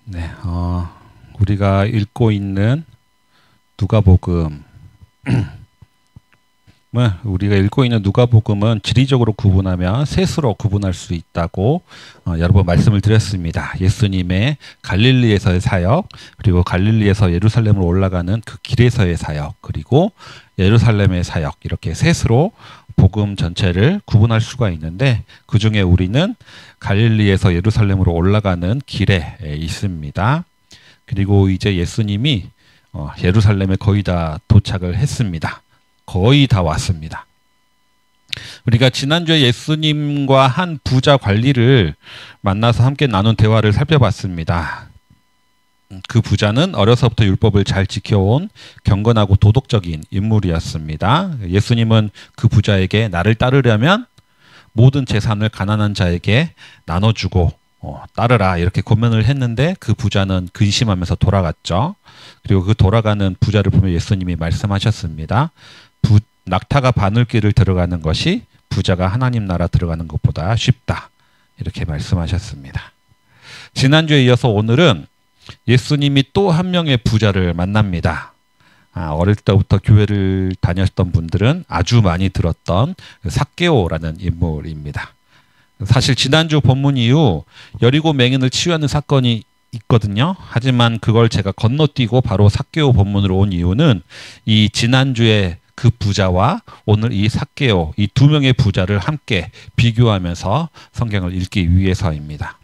네, 우리가 읽고 있는 누가복음, 누가복음은 지리적으로 구분하면 셋으로 구분할 수 있다고 여러 번 말씀을 드렸습니다. 예수님의 갈릴리에서의 사역, 그리고 갈릴리에서 예루살렘으로 올라가는 그 길에서의 사역, 그리고 예루살렘의 사역, 이렇게 셋으로 복음 전체를 구분할 수가 있는데, 그 중에 우리는 갈릴리에서 예루살렘으로 올라가는 길에 있습니다. 그리고 이제 예수님이 예루살렘에 거의 다 도착을 했습니다. 거의 다 왔습니다. 우리가 지난주에 예수님과 한 부자 관리를 만나서 함께 나눈 대화를 살펴봤습니다. 그 부자는 어려서부터 율법을 잘 지켜온 경건하고 도덕적인 인물이었습니다. 예수님은 그 부자에게 나를 따르려면 모든 재산을 가난한 자에게 나눠주고 따르라, 이렇게 권면을 했는데 그 부자는 근심하면서 돌아갔죠. 그리고 그 돌아가는 부자를 보며 예수님이 말씀하셨습니다. 낙타가 바늘길을 들어가는 것이 부자가 하나님 나라 들어가는 것보다 쉽다, 이렇게 말씀하셨습니다. 지난주에 이어서 오늘은 예수님이 또 한 명의 부자를 만납니다. 어릴 때부터 교회를 다녔던 분들은 아주 많이 들었던 삭개오라는 인물입니다. 사실 지난주 본문 이후 여리고 맹인을 치유하는 사건이 있거든요. 하지만 그걸 제가 건너뛰고 바로 삭개오 본문으로 온 이유는 이 지난주에 그 부자와 오늘 이 삭개오, 이 두 명의 부자를 함께 비교하면서 성경을 읽기 위해서입니다.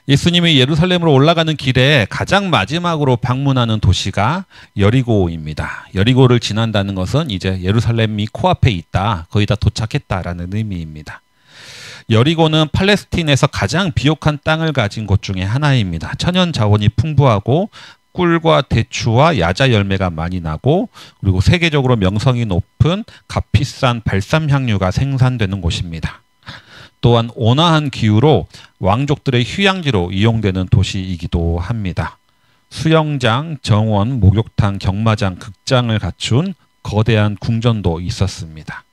예수님이 예루살렘으로 올라가는 길에 가장 마지막으로 방문하는 도시가 여리고입니다. 여리고를 지난다는 것은 이제 예루살렘이 코앞에 있다, 거의 다 도착했다라는 의미입니다. 여리고는 팔레스틴에서 가장 비옥한 땅을 가진 곳 중에 하나입니다. 천연 자원이 풍부하고 꿀과 대추와 야자 열매가 많이 나고, 그리고 세계적으로 명성이 높은 값비싼 발삼 향유가 생산되는 곳입니다. 또한 온화한 기후로 왕족들의 휴양지로 이용되는 도시이기도 합니다. 수영장, 정원, 목욕탕, 경마장, 극장을 갖춘 거대한 궁전도 있었습니다.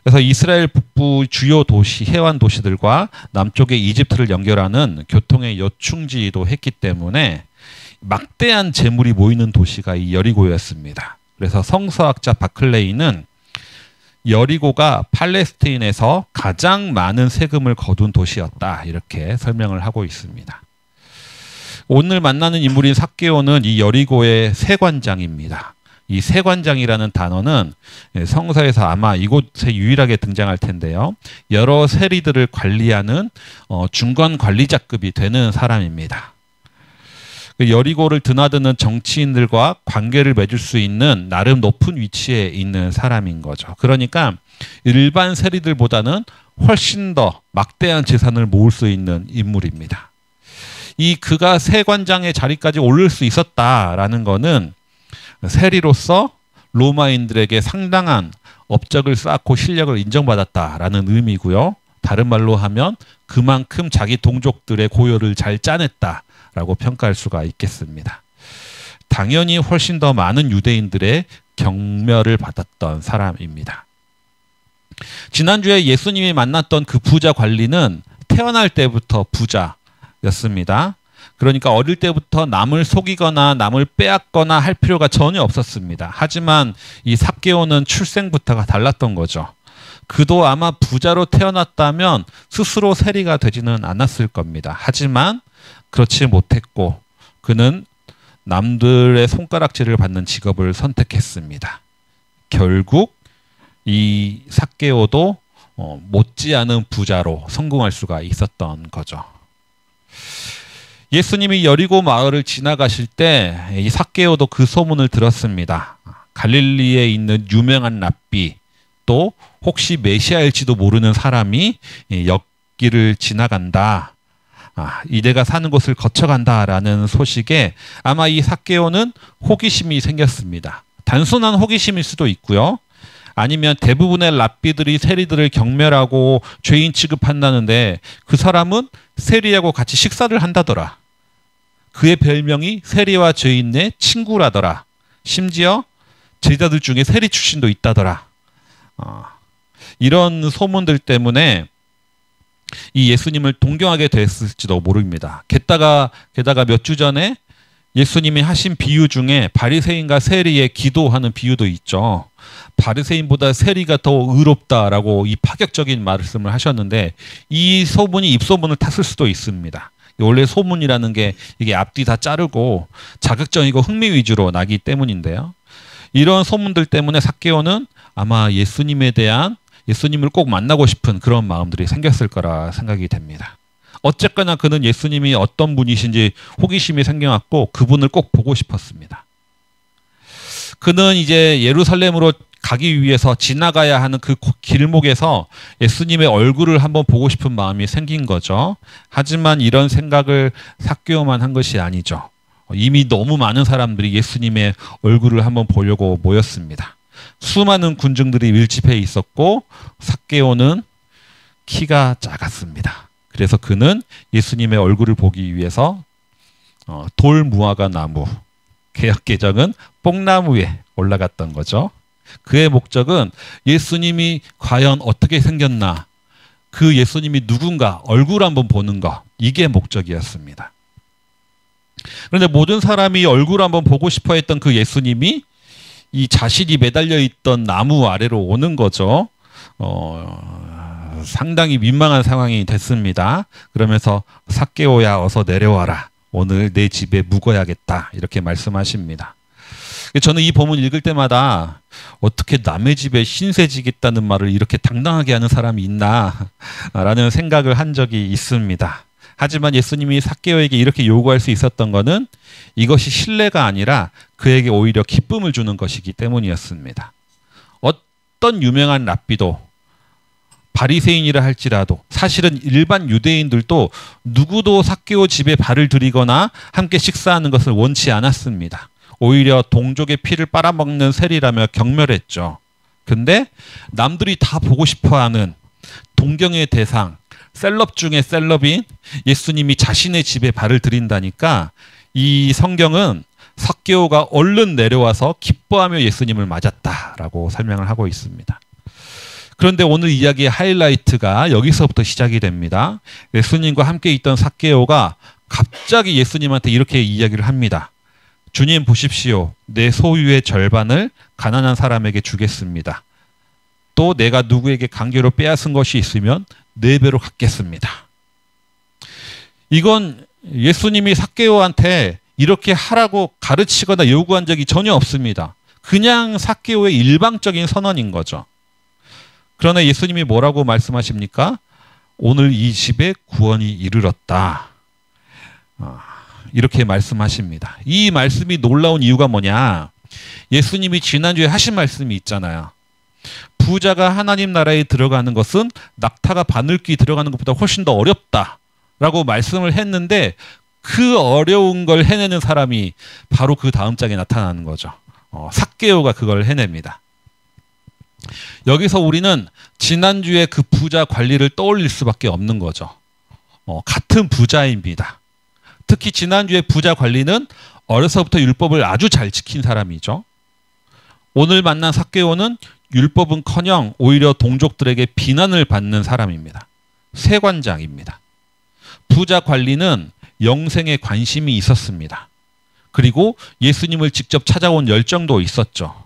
그래서 이스라엘 북부 주요 도시, 해안 도시들과 남쪽의 이집트를 연결하는 교통의 요충지이기도 했기 때문에 막대한 재물이 모이는 도시가 이 여리고였습니다. 그래서 성서학자 바클레이는 여리고가 팔레스타인에서 가장 많은 세금을 거둔 도시였다, 이렇게 설명을 하고 있습니다. 오늘 만나는 인물인 삭개오는 이 여리고의 세관장입니다. 이 세관장이라는 단어는 성서에서 아마 이곳에 유일하게 등장할 텐데요. 여러 세리들을 관리하는 중간 관리자급이 되는 사람입니다. 여리고를 드나드는 정치인들과 관계를 맺을 수 있는 나름 높은 위치에 있는 사람인 거죠. 그러니까 일반 세리들보다는 훨씬 더 막대한 재산을 모을 수 있는 인물입니다. 그가 세관장의 자리까지 오를 수 있었다라는 것은 세리로서 로마인들에게 상당한 업적을 쌓고 실력을 인정받았다라는 의미고요. 다른 말로 하면 그만큼 자기 동족들의 고열을 잘 짜냈다 라고 평가할 수가 있겠습니다. 당연히 훨씬 더 많은 유대인들의 경멸을 받았던 사람입니다. 지난주에 예수님이 만났던 그 부자 관리는 태어날 때부터 부자였습니다. 그러니까 어릴 때부터 남을 속이거나 남을 빼앗거나 할 필요가 전혀 없었습니다. 하지만 이 삭개오는 출생부터가 달랐던 거죠. 그도 아마 부자로 태어났다면 스스로 세리가 되지는 않았을 겁니다. 하지만 그렇지 못했고 그는 남들의 손가락질을 받는 직업을 선택했습니다. 결국 이 삭개오도 못지않은 부자로 성공할 수가 있었던 거죠. 예수님이 여리고 마을을 지나가실 때 이 삭개오도 그 소문을 들었습니다. 갈릴리에 있는 유명한 랍비, 또 혹시 메시아일지도 모르는 사람이 여기를 지나간다, 이제가 사는 곳을 거쳐간다라는 소식에 아마 이 삭개오는 호기심이 생겼습니다. 단순한 호기심일 수도 있고요. 아니면 대부분의 랍비들이 세리들을 경멸하고 죄인 취급한다는데 그 사람은 세리하고 같이 식사를 한다더라. 그의 별명이 세리와 죄인의 친구라더라. 심지어 제자들 중에 세리 출신도 있다더라. 이런 소문들 때문에 이 예수님을 동경하게 됐을지도 모릅니다. 게다가 몇 주 전에 예수님이 하신 비유 중에 바리새인과 세리의 기도하는 비유도 있죠. 바리새인보다 세리가 더 의롭다라고 이 파격적인 말씀을 하셨는데, 이 소문이 입소문을 탔을 수도 있습니다. 원래 소문이라는 게 이게 앞뒤 다 자르고 자극적이고 흥미 위주로 나기 때문인데요. 이런 소문들 때문에 삭개오는 아마 예수님을 꼭 만나고 싶은 그런 마음들이 생겼을 거라 생각이 됩니다. 어쨌거나 그는 예수님이 어떤 분이신지 호기심이 생겨났고 그분을 꼭 보고 싶었습니다. 그는 이제 예루살렘으로 가기 위해서 지나가야 하는 그 길목에서 예수님의 얼굴을 한번 보고 싶은 마음이 생긴 거죠. 하지만 이런 생각을 삭개오만 한 것이 아니죠. 이미 너무 많은 사람들이 예수님의 얼굴을 한번 보려고 모였습니다. 수많은 군중들이 밀집해 있었고 삭개오는 키가 작았습니다. 그래서 그는 예수님의 얼굴을 보기 위해서 돌무화과 나무, 개역개정은 뽕나무에 올라갔던 거죠. 그의 목적은 예수님이 과연 어떻게 생겼나, 그 예수님이 누군가 얼굴 한번 보는 것, 이게 목적이었습니다. 그런데 모든 사람이 얼굴 한번 보고 싶어 했던 그 예수님이 이 자신이 매달려 있던 나무 아래로 오는 거죠. 상당히 민망한 상황이 됐습니다. 그러면서 삭개오야 어서 내려와라. 오늘 내 집에 묵어야겠다. 이렇게 말씀하십니다. 저는 이 본문 읽을 때마다 어떻게 남의 집에 신세 지겠다는 말을 이렇게 당당하게 하는 사람이 있나 라는 생각을 한 적이 있습니다. 하지만 예수님이 삭개오에게 이렇게 요구할 수 있었던 것은 이것이 신뢰가 아니라 그에게 오히려 기쁨을 주는 것이기 때문이었습니다. 어떤 유명한 랍비도 바리새인이라 할지라도 사실은 일반 유대인들도 누구도 삭개오 집에 발을 들이거나 함께 식사하는 것을 원치 않았습니다. 오히려 동족의 피를 빨아먹는 세리라며 경멸했죠. 근데 남들이 다 보고 싶어하는 동경의 대상, 셀럽 중에 셀럽인 예수님이 자신의 집에 발을 들인다니까 이 성경은 삭개오가 얼른 내려와서 기뻐하며 예수님을 맞았다라고 설명을 하고 있습니다. 그런데 오늘 이야기의 하이라이트가 여기서부터 시작이 됩니다. 예수님과 함께 있던 삭개오가 갑자기 예수님한테 이렇게 이야기를 합니다. 주님 보십시오. 내 소유의 절반을 가난한 사람에게 주겠습니다. 또 내가 누구에게 강제로 빼앗은 것이 있으면 4배로 갚겠습니다. 이건 예수님이 삭개오한테 이렇게 하라고 가르치거나 요구한 적이 전혀 없습니다. 그냥 삭개오의 일방적인 선언인 거죠. 그러나 예수님이 뭐라고 말씀하십니까? 오늘 이 집에 구원이 이르렀다. 이렇게 말씀하십니다. 이 말씀이 놀라운 이유가 뭐냐? 예수님이 지난주에 하신 말씀이 있잖아요. 부자가 하나님 나라에 들어가는 것은 낙타가 바늘귀 들어가는 것보다 훨씬 더 어렵다라고 말씀을 했는데 그 어려운 걸 해내는 사람이 바로 그 다음 장에 나타나는 거죠. 삭개오가 그걸 해냅니다. 여기서 우리는 지난주에 그 부자 관리를 떠올릴 수밖에 없는 거죠. 같은 부자입니다. 특히 지난주에 부자 관리는 어려서부터 율법을 아주 잘 지킨 사람이죠. 오늘 만난 삭개오는 율법은커녕 오히려 동족들에게 비난을 받는 사람입니다. 세관장입니다. 부자 관리는 영생에 관심이 있었습니다. 그리고 예수님을 직접 찾아온 열정도 있었죠.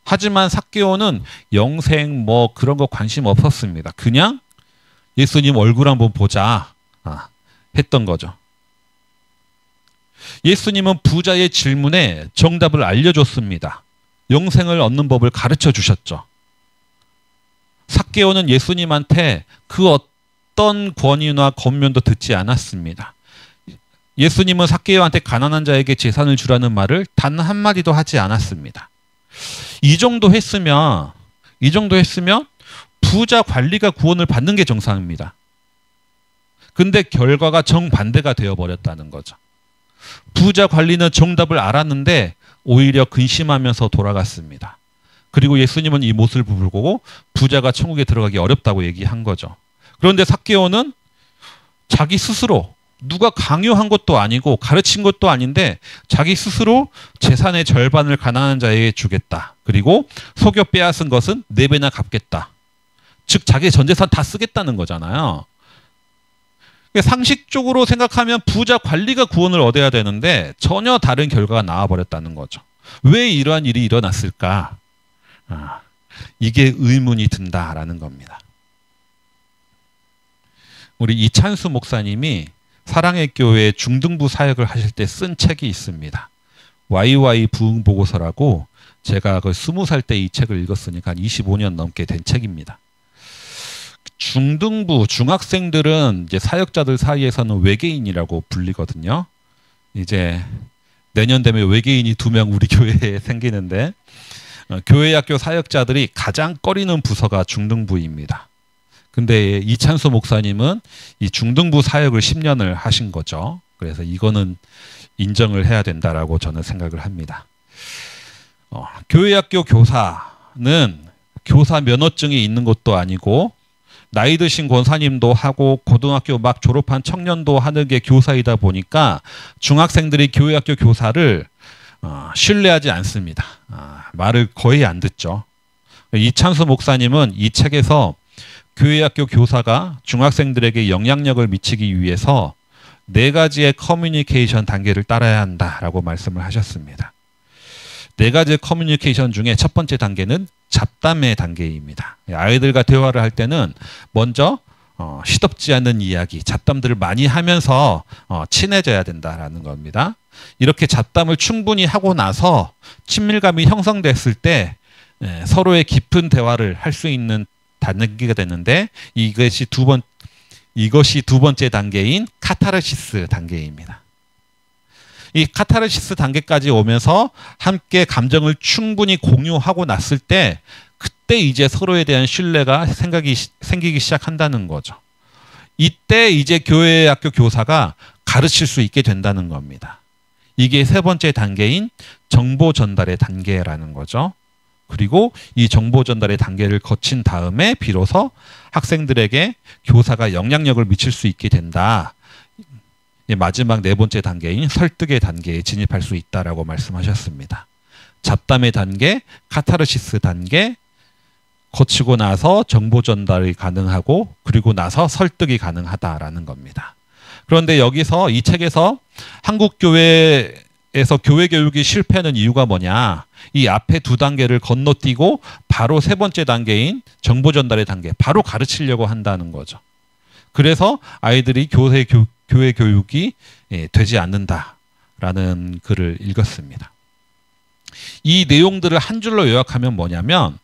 하지만 삭개오는 영생 뭐 그런 거 관심 없었습니다. 그냥 예수님 얼굴 한번 보자 했던 거죠. 예수님은 부자의 질문에 정답을 알려줬습니다. 영생을 얻는 법을 가르쳐 주셨죠. 삭개오는 예수님한테 그 어떤 권위나 권면도 듣지 않았습니다. 예수님은 삭개오한테 가난한 자에게 재산을 주라는 말을 단 한마디도 하지 않았습니다. 이 정도 했으면 부자 관리가 구원을 받는 게 정상입니다. 근데 결과가 정반대가 되어버렸다는 거죠. 부자 관리는 정답을 알았는데 오히려 근심하면서 돌아갔습니다. 그리고 예수님은 이 모습을 보고 부자가 천국에 들어가기 어렵다고 얘기한 거죠. 그런데 삭개오는 자기 스스로 누가 강요한 것도 아니고 가르친 것도 아닌데 자기 스스로 재산의 절반을 가난한 자에게 주겠다. 그리고 속여 빼앗은 것은 4배나 갚겠다. 즉 자기의 전 재산 다 쓰겠다는 거잖아요. 상식적으로 생각하면 부자 관리가 구원을 얻어야 되는데 전혀 다른 결과가 나와버렸다는 거죠. 왜 이러한 일이 일어났을까? 이게 의문이 든다라는 겁니다. 우리 이찬수 목사님이 사랑의 교회 중등부 사역을 하실 때 쓴 책이 있습니다. YY 부흥 보고서라고, 제가 그 20살 때 이 책을 읽었으니까 한 25년 넘게 된 책입니다. 중등부 중학생들은 이제 사역자들 사이에서는 외계인이라고 불리거든요. 이제 내년 되면 외계인이 2명 우리 교회에 생기는데, 교회학교 사역자들이 가장 꺼리는 부서가 중등부입니다. 근데 이찬수 목사님은 이 중등부 사역을 10년을 하신 거죠. 그래서 이거는 인정을 해야 된다라고 저는 생각을 합니다. 교회학교 교사는 교사 면허증이 있는 것도 아니고, 나이 드신 권사님도 하고 고등학교 막 졸업한 청년도 하는 게 교사이다 보니까 중학생들이 교회학교 교사를 신뢰하지 않습니다. 말을 거의 안 듣죠. 이찬수 목사님은 이 책에서 교회학교 교사가 중학생들에게 영향력을 미치기 위해서 4가지의 커뮤니케이션 단계를 따라야 한다라고 말씀을 하셨습니다. 4가지의 커뮤니케이션 중에 첫 번째 단계는 잡담의 단계입니다. 아이들과 대화를 할 때는 먼저 시덥지 않은 이야기, 잡담들을 많이 하면서 친해져야 된다라는 겁니다. 이렇게 잡담을 충분히 하고 나서 친밀감이 형성됐을 때 서로의 깊은 대화를 할 수 있는 단계가 되는데, 이것이 두 번째 단계인 카타르시스 단계입니다. 이 카타르시스 단계까지 오면서 함께 감정을 충분히 공유하고 났을 때, 그때 이제 서로에 대한 신뢰가 생기기 시작한다는 거죠. 이때 이제 교회학교 교사가 가르칠 수 있게 된다는 겁니다. 이게 3번째 단계인 정보 전달의 단계라는 거죠. 그리고 이 정보 전달의 단계를 거친 다음에 비로소 학생들에게 교사가 영향력을 미칠 수 있게 된다. 마지막 4번째 단계인 설득의 단계에 진입할 수 있다라고 말씀하셨습니다. 잡담의 단계, 카타르시스 단계 거치고 나서 정보 전달이 가능하고, 그리고 나서 설득이 가능하다라는 겁니다. 그런데 여기서 이 책에서 한국 교회에서 교회 교육이 실패하는 이유가 뭐냐? 이 앞에 2단계를 건너뛰고 바로 3번째 단계인 정보 전달의 단계, 바로 가르치려고 한다는 거죠. 그래서 아이들이 교회 교육이 되지 않는다라는 글을 읽었습니다. 이 내용들을 한 줄로 요약하면 뭐냐면,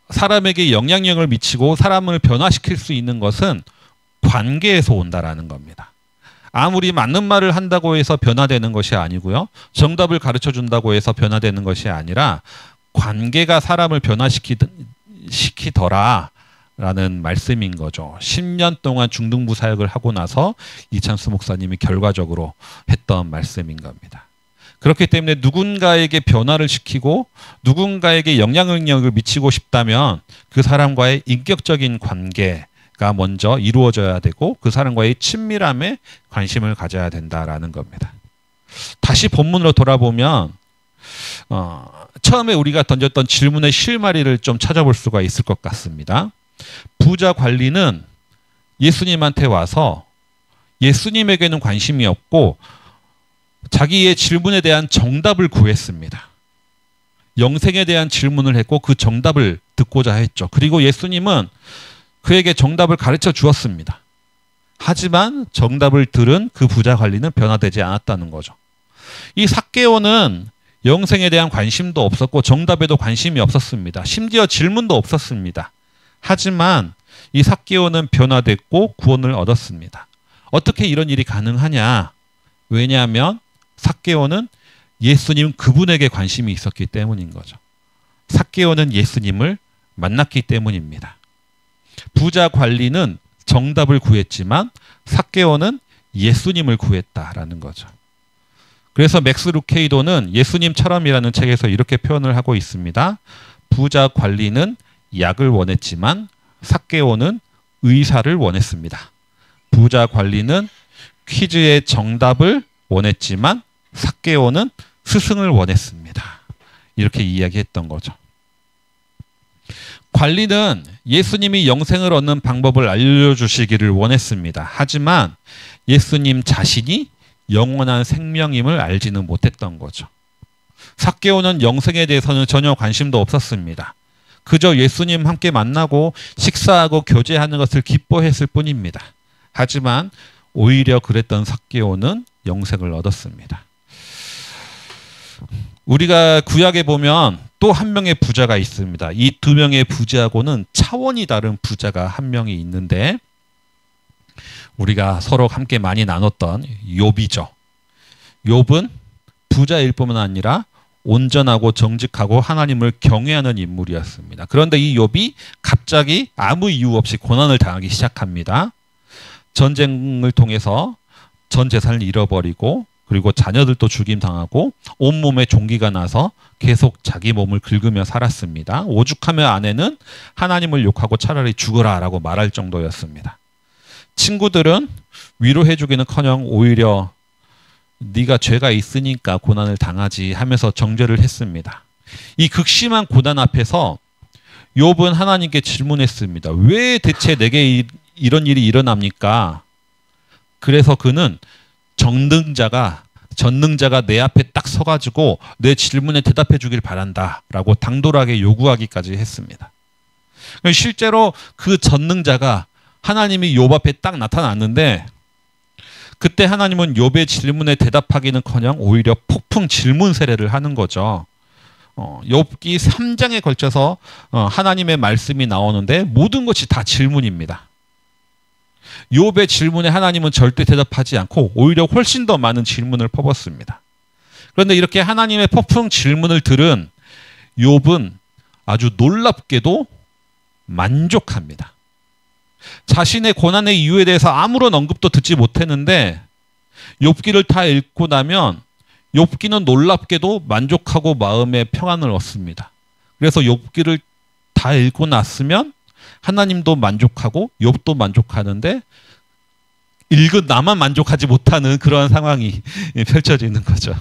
사람에게 영향력을 미치고 사람을 변화시킬 수 있는 것은 관계에서 온다라는 겁니다. 아무리 맞는 말을 한다고 해서 변화되는 것이 아니고요. 정답을 가르쳐 준다고 해서 변화되는 것이 아니라 관계가 사람을 변화시키더라 라는 말씀인 거죠. 10년 동안 중등부 사역을 하고 나서 이찬수 목사님이 결과적으로 했던 말씀인 겁니다. 그렇기 때문에 누군가에게 변화를 시키고 누군가에게 영향력을 미치고 싶다면 그 사람과의 인격적인 관계가 먼저 이루어져야 되고, 그 사람과의 친밀함에 관심을 가져야 된다라는 겁니다. 다시 본문으로 돌아보면 처음에 우리가 던졌던 질문의 실마리를 좀 찾아볼 수가 있을 것 같습니다. 부자 관리는 예수님한테 와서 예수님에게는 관심이 없고 자기의 질문에 대한 정답을 구했습니다. 영생에 대한 질문을 했고 그 정답을 듣고자 했죠. 그리고 예수님은 그에게 정답을 가르쳐 주었습니다. 하지만 정답을 들은 그 부자 관리는 변화되지 않았다는 거죠. 이 삭개오는 영생에 대한 관심도 없었고 정답에도 관심이 없었습니다. 심지어 질문도 없었습니다. 하지만 이 삭개오는 변화됐고 구원을 얻었습니다. 어떻게 이런 일이 가능하냐? 왜냐하면 삭개오는 예수님 그분에게 관심이 있었기 때문인 거죠. 삭개오는 예수님을 만났기 때문입니다. 부자 관리는 정답을 구했지만 삭개오는 예수님을 구했다라는 거죠. 그래서 맥스 루케이도는 예수님처럼이라는 책에서 이렇게 표현을 하고 있습니다. 부자 관리는 약을 원했지만 삭개오는 의사를 원했습니다. 부자 관리는 퀴즈의 정답을 원했지만 삭개오는 스승을 원했습니다. 이렇게 이야기했던 거죠. 관리는 예수님이 영생을 얻는 방법을 알려주시기를 원했습니다. 하지만 예수님 자신이 영원한 생명임을 알지는 못했던 거죠. 삭개오는 영생에 대해서는 전혀 관심도 없었습니다. 그저 예수님 함께 만나고 식사하고 교제하는 것을 기뻐했을 뿐입니다. 하지만 오히려 그랬던 삭개오는 영생을 얻었습니다. 우리가 구약에 보면 또 한 명의 부자가 있습니다. 이 두 명의 부자하고는 차원이 다른 부자가 한 명이 있는데 우리가 서로 함께 많이 나눴던 욥이죠. 욥은 부자일 뿐만 아니라 온전하고 정직하고 하나님을 경외하는 인물이었습니다. 그런데 이 욥이 갑자기 아무 이유 없이 고난을 당하기 시작합니다. 전쟁을 통해서 전 재산을 잃어버리고 그리고 자녀들도 죽임당하고 온몸에 종기가 나서 계속 자기 몸을 긁으며 살았습니다. 오죽하면 아내는 하나님을 욕하고 차라리 죽어라 라고 말할 정도였습니다. 친구들은 위로해주기는커녕 오히려 네가 죄가 있으니까 고난을 당하지 하면서 정죄를 했습니다. 이 극심한 고난 앞에서 욥은 하나님께 질문했습니다. 왜 대체 내게 이런 일이 일어납니까? 그래서 그는 전능자가 내 앞에 딱 서가지고 내 질문에 대답해 주길 바란다 라고 당돌하게 요구하기까지 했습니다. 실제로 그 전능자가 하나님이 욥 앞에 딱 나타났는데 그때 하나님은 욥의 질문에 대답하기는커녕 오히려 폭풍 질문 세례를 하는 거죠. 욥기 3장에 걸쳐서 하나님의 말씀이 나오는데 모든 것이 다 질문입니다. 욥의 질문에 하나님은 절대 대답하지 않고 오히려 훨씬 더 많은 질문을 퍼붓습니다. 그런데 이렇게 하나님의 폭풍 질문을 들은 욥은 아주 놀랍게도 만족합니다. 자신의 고난의 이유에 대해서 아무런 언급도 듣지 못했는데 욥기를 다 읽고 나면 욥기는 놀랍게도 만족하고 마음의 평안을 얻습니다. 그래서 욥기를 다 읽고 났으면 하나님도 만족하고 욥도 만족하는데 읽은 나만 만족하지 못하는 그러한 상황이 펼쳐지는 거죠.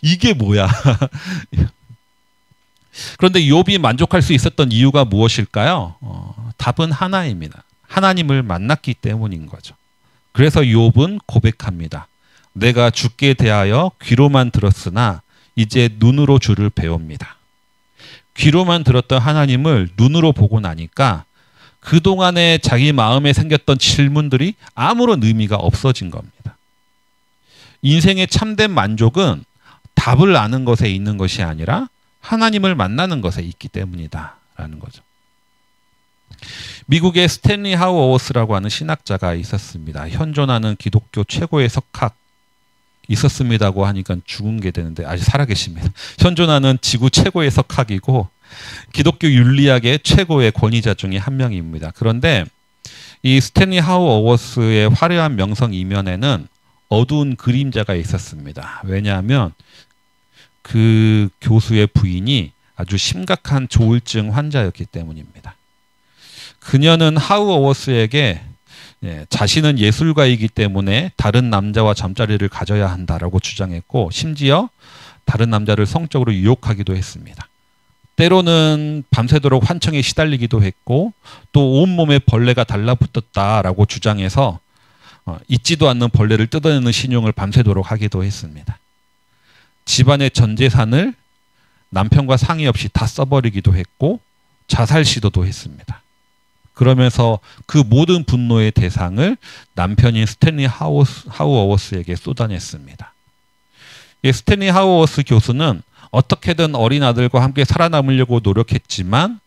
이게 뭐야? 그런데 욥이 만족할 수 있었던 이유가 무엇일까요? 답은 하나입니다. 하나님을 만났기 때문인 거죠. 그래서 욥은 고백합니다. 내가 주께 대하여 귀로만 들었으나 이제 눈으로 주를 배웁니다. 귀로만 들었던 하나님을 눈으로 보고 나니까 그동안에 자기 마음에 생겼던 질문들이 아무런 의미가 없어진 겁니다. 인생의 참된 만족은 답을 아는 것에 있는 것이 아니라 하나님을 만나는 것에 있기 때문이다라는 거죠. 미국의 스탠리 하우어워스라고 하는 신학자가 있었습니다. 현존하는 기독교 최고의 석학 있었습니다고 하니까 죽은 게 되는데 아직 살아계십니다. 현존하는 지구 최고의 석학이고 기독교 윤리학의 최고의 권위자 중에 한 명입니다. 그런데 이 스탠리 하우어워스의 화려한 명성 이면에는 어두운 그림자가 있었습니다. 왜냐하면 그 교수의 부인이 아주 심각한 조울증 환자였기 때문입니다. 그녀는 하우어워스에게 자신은 예술가이기 때문에 다른 남자와 잠자리를 가져야 한다라고 주장했고 심지어 다른 남자를 성적으로 유혹하기도 했습니다. 때로는 밤새도록 환청에 시달리기도 했고 또 온몸에 벌레가 달라붙었다라고 주장해서 있지도 않는 벌레를 뜯어내는 신용을 밤새도록 하기도 했습니다. 집안의 전 재산을 남편과 상의 없이 다 써버리기도 했고 자살 시도도 했습니다. 그러면서 그 모든 분노의 대상을 남편인 스탠리 하우어워스에게 쏟아냈습니다. 스탠리 하우어워스 교수는 어떻게든 어린 아들과 함께 살아남으려고 노력했지만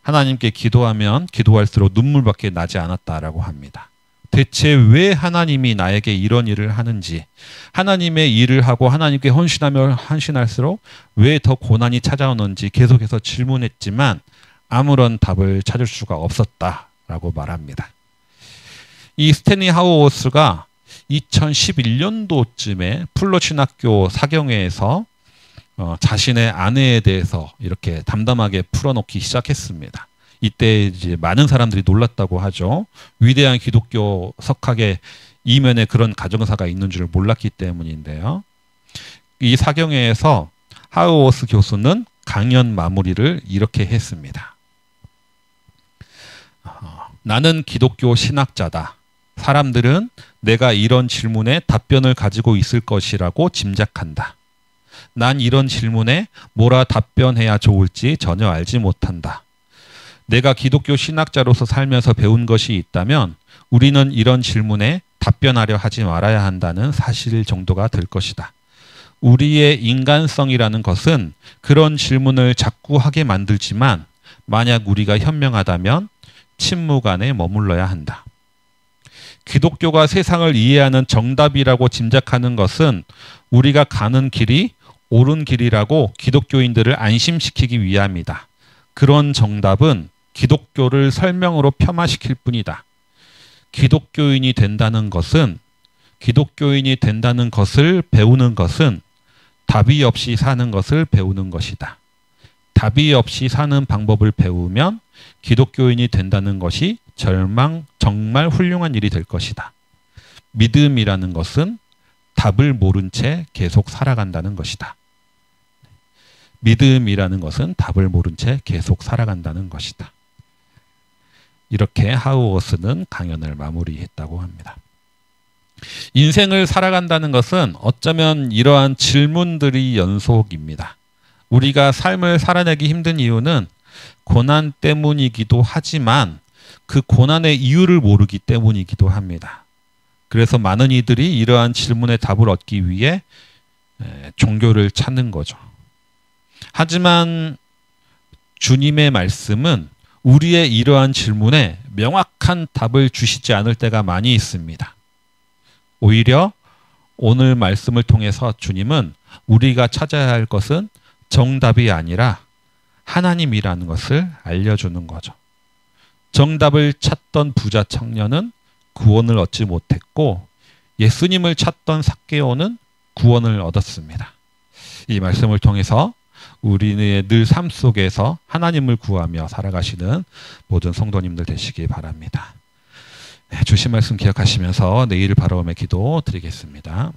하나님께 기도하면 기도할수록 눈물밖에 나지 않았다라고 합니다. 대체 왜 하나님이 나에게 이런 일을 하는지, 하나님의 일을 하고 하나님께 헌신할수록 왜 더 고난이 찾아오는지 계속해서 질문했지만 아무런 답을 찾을 수가 없었다라고 말합니다. 이 스탠리 하우어워스가 2011년도쯤에 풀러 신학교 사경회에서 자신의 아내에 대해서 이렇게 담담하게 풀어놓기 시작했습니다. 이때 이제 많은 사람들이 놀랐다고 하죠. 위대한 기독교 석학의 이면에 그런 가정사가 있는 줄 몰랐기 때문인데요. 이 사경회에서 하우어워스 교수는 강연 마무리를 이렇게 했습니다. 나는 기독교 신학자다. 사람들은 내가 이런 질문에 답변을 가지고 있을 것이라고 짐작한다. 난 이런 질문에 뭐라 답변해야 좋을지 전혀 알지 못한다. 내가 기독교 신학자로서 살면서 배운 것이 있다면 우리는 이런 질문에 답변하려 하지 말아야 한다는 사실 정도가 될 것이다. 우리의 인간성이라는 것은 그런 질문을 자꾸 하게 만들지만 만약 우리가 현명하다면 침묵 안에 머물러야 한다. 기독교가 세상을 이해하는 정답이라고 짐작하는 것은 우리가 가는 길이 옳은 길이라고 기독교인들을 안심시키기 위함이다. 그런 정답은 기독교를 설명으로 폄하시킬 뿐이다. 기독교인이 된다는 것을 배우는 것은 답이 없이 사는 것을 배우는 것이다. 답이 없이 사는 방법을 배우면 기독교인이 된다는 것이 정말 훌륭한 일이 될 것이다. 믿음이라는 것은 답을 모른 채 계속 살아간다는 것이다. 믿음이라는 것은 답을 모른 채 계속 살아간다는 것이다. 이렇게 하우어스는 강연을 마무리했다고 합니다. 인생을 살아간다는 것은 어쩌면 이러한 질문들이 연속입니다. 우리가 삶을 살아내기 힘든 이유는 고난 때문이기도 하지만 그 고난의 이유를 모르기 때문이기도 합니다. 그래서 많은 이들이 이러한 질문의 답을 얻기 위해 종교를 찾는 거죠. 하지만 주님의 말씀은 우리의 이러한 질문에 명확한 답을 주시지 않을 때가 많이 있습니다. 오히려 오늘 말씀을 통해서 주님은 우리가 찾아야 할 것은 정답이 아니라 하나님이라는 것을 알려주는 거죠. 정답을 찾던 부자 청년은 구원을 얻지 못했고 예수님을 찾던 삭개오는 구원을 얻었습니다. 이 말씀을 통해서 우리의 늘 삶 속에서 하나님을 구하며 살아가시는 모든 성도님들 되시기 바랍니다. 주신 말씀 기억하시면서 내일을 바라보며 기도 드리겠습니다.